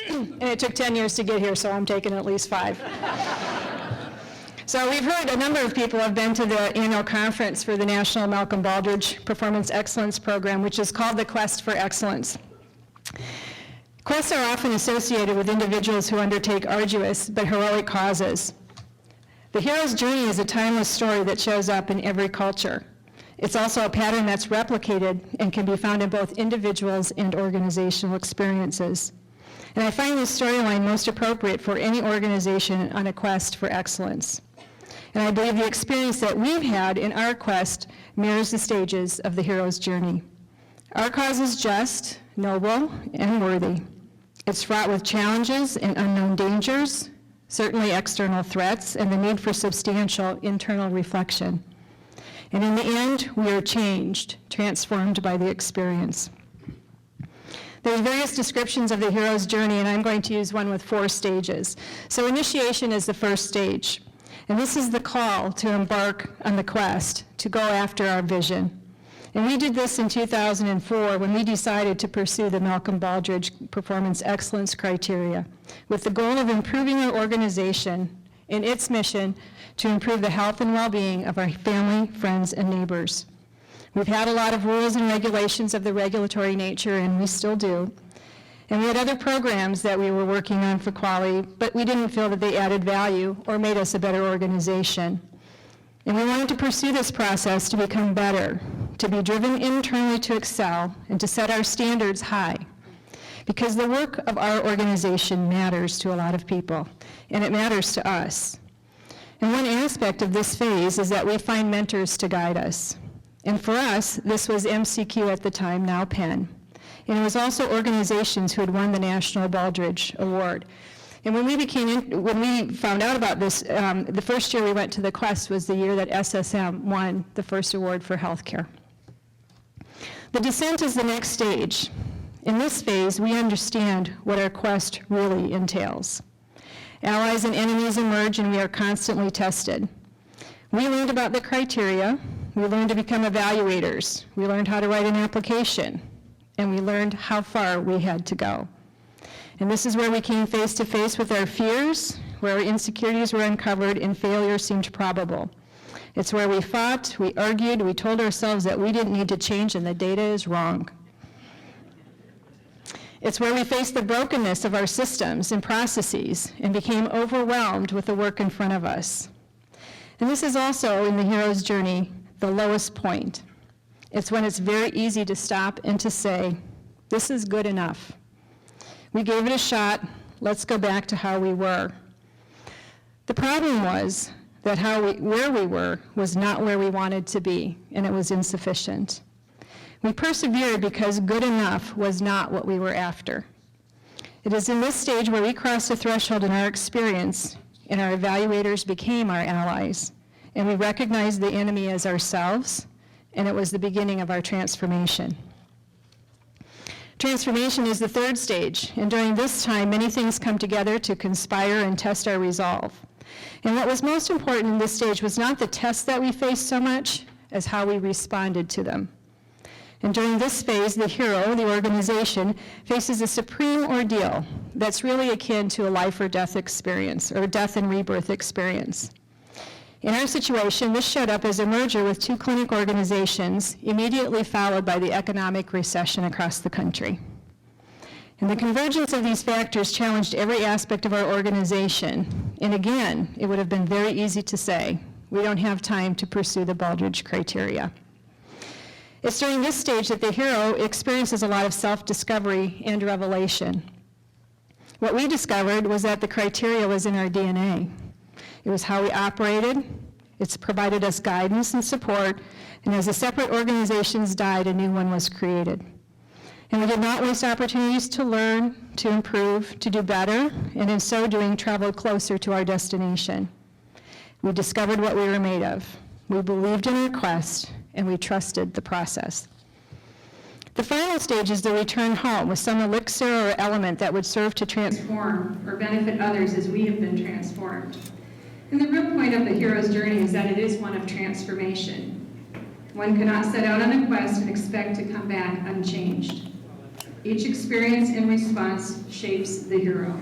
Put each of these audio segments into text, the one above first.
And it took 10 years to get here, so I'm taking at least 5. So we've heard a number of people have been to the annual conference for the National Malcolm Baldrige Performance Excellence Program, which is called the Quest for Excellence. Quests are often associated with individuals who undertake arduous but heroic causes. The hero's journey is a timeless story that shows up in every culture. It's also a pattern that's replicated and can be found in both individuals and organizational experiences. And I find this storyline most appropriate for any organization on a quest for excellence. And I believe the experience that we've had in our quest mirrors the stages of the hero's journey. Our cause is just, noble, and worthy. It's fraught with challenges and unknown dangers, certainly external threats, and the need for substantial internal reflection. And in the end, we are changed, transformed by the experience. There are various descriptions of the hero's journey, and I'm going to use one with 4 stages. So initiation is the first stage, and this is the call to embark on the quest, to go after our vision. And we did this in 2004 when we decided to pursue the Malcolm Baldrige Performance Excellence Criteria with the goal of improving our organization in its mission to improve the health and well-being of our family, friends, and neighbors. We've had a lot of rules and regulations of the regulatory nature, and we still do. And we had other programs that we were working on for quality, but we didn't feel that they added value or made us a better organization. And we wanted to pursue this process to become better, to be driven internally to excel, and to set our standards high. Because the work of our organization matters to a lot of people, and it matters to us. And one aspect of this phase is that we find mentors to guide us. And for us, this was MCQ at the time, now Penn. And it was also organizations who had won the National Baldrige Award. And when we found out about this, the first year we went to the quest was the year that SSM won the first award for healthcare. The descent is the next stage. In this phase, we understand what our quest really entails. Allies and enemies emerge, and we are constantly tested. We learned about the criteria. We learned to become evaluators. We learned how to write an application. And we learned how far we had to go. And this is where we came face to face with our fears, where our insecurities were uncovered and failure seemed probable. It's where we fought, we argued, we told ourselves that we didn't need to change and the data is wrong. It's where we faced the brokenness of our systems and processes and became overwhelmed with the work in front of us. And this is also, in the hero's journey, the lowest point. It's when it's very easy to stop and to say, this is good enough. We gave it a shot, let's go back to how we were. The problem was that where we were was not where we wanted to be, and it was insufficient. We persevered because good enough was not what we were after. It is in this stage where we crossed a threshold in our experience, and our evaluators became our allies, and we recognized the enemy as ourselves, and it was the beginning of our transformation. Transformation is the third stage, and during this time, many things come together to conspire and test our resolve. And what was most important in this stage was not the tests that we faced so much as how we responded to them. And during this phase, the hero, the organization, faces a supreme ordeal that's really akin to a life or death experience, or a death and rebirth experience. In our situation, this showed up as a merger with 2 clinic organizations, immediately followed by the economic recession across the country. And the convergence of these factors challenged every aspect of our organization. And again, it would have been very easy to say, we don't have time to pursue the Baldrige criteria. It's during this stage that the hero experiences a lot of self-discovery and revelation. What we discovered was that the criteria was in our DNA. It was how we operated. It's provided us guidance and support. And as the separate organizations died, a new one was created. And we did not waste opportunities to learn, to improve, to do better, and in so doing, traveled closer to our destination. We discovered what we were made of. We believed in our quest, and we trusted the process. The final stage is the return home with some elixir or element that would serve to transform or benefit others as we have been transformed. And the real point of the hero's journey is that it is one of transformation. One cannot set out on a quest and expect to come back unchanged. Each experience and response shapes the hero.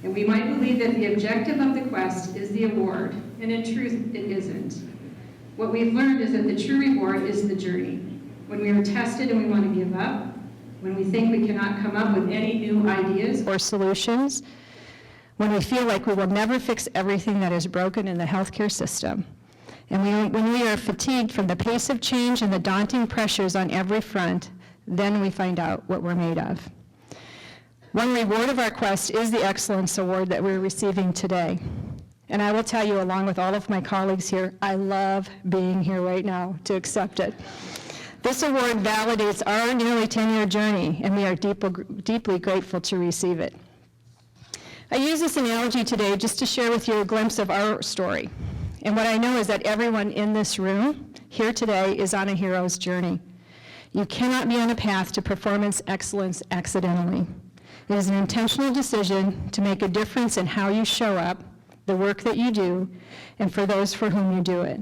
And we might believe that the objective of the quest is the award, and in truth, it isn't. What we've learned is that the true reward is the journey. When we are tested and we want to give up, when we think we cannot come up with any new ideas or solutions, when we feel like we will never fix everything that is broken in the healthcare system, and when we are fatigued from the pace of change and the daunting pressures on every front, then we find out what we're made of. One reward of our quest is the Excellence Award that we're receiving today. And I will tell you, along with all of my colleagues here, I love being here right now to accept it. This award validates our nearly 10-year journey, and we are deeply grateful to receive it. I use this analogy today just to share with you a glimpse of our story. And what I know is that everyone in this room here today is on a hero's journey. You cannot be on a path to performance excellence accidentally. It is an intentional decision to make a difference in how you show up, the work that you do, and for those for whom you do it.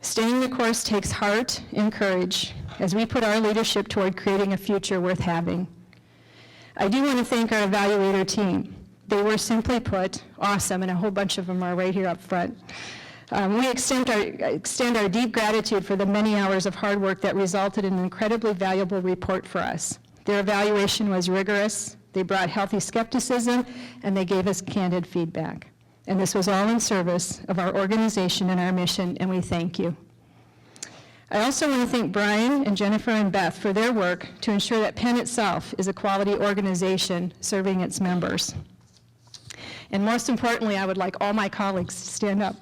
Staying the course takes heart and courage as we put our leadership toward creating a future worth having. I do want to thank our evaluator team. They were, simply put, awesome, and a whole bunch of them are right here up front. We extend our deep gratitude for the many hours of hard work that resulted in an incredibly valuable report for us. Their evaluation was rigorous, they brought healthy skepticism, and they gave us candid feedback. And this was all in service of our organization and our mission, and we thank you. I also want to thank Brian and Jennifer and Beth for their work to ensure that Penn itself is a quality organization serving its members. And most importantly, I would like all my colleagues to stand up.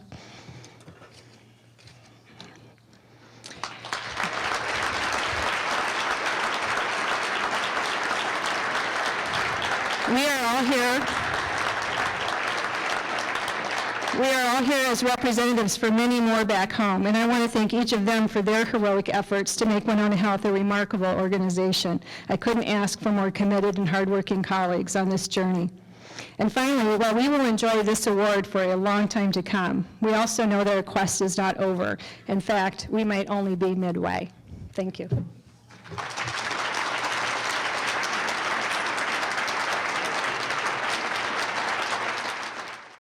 We are all here as representatives for many more back home, and I want to thank each of them for their heroic efforts to make WinonaHealth a remarkable organization. I couldn't ask for more committed and hardworking colleagues on this journey. And finally, while we will enjoy this award for a long time to come, we also know that our quest is not over. In fact, we might only be midway. Thank you.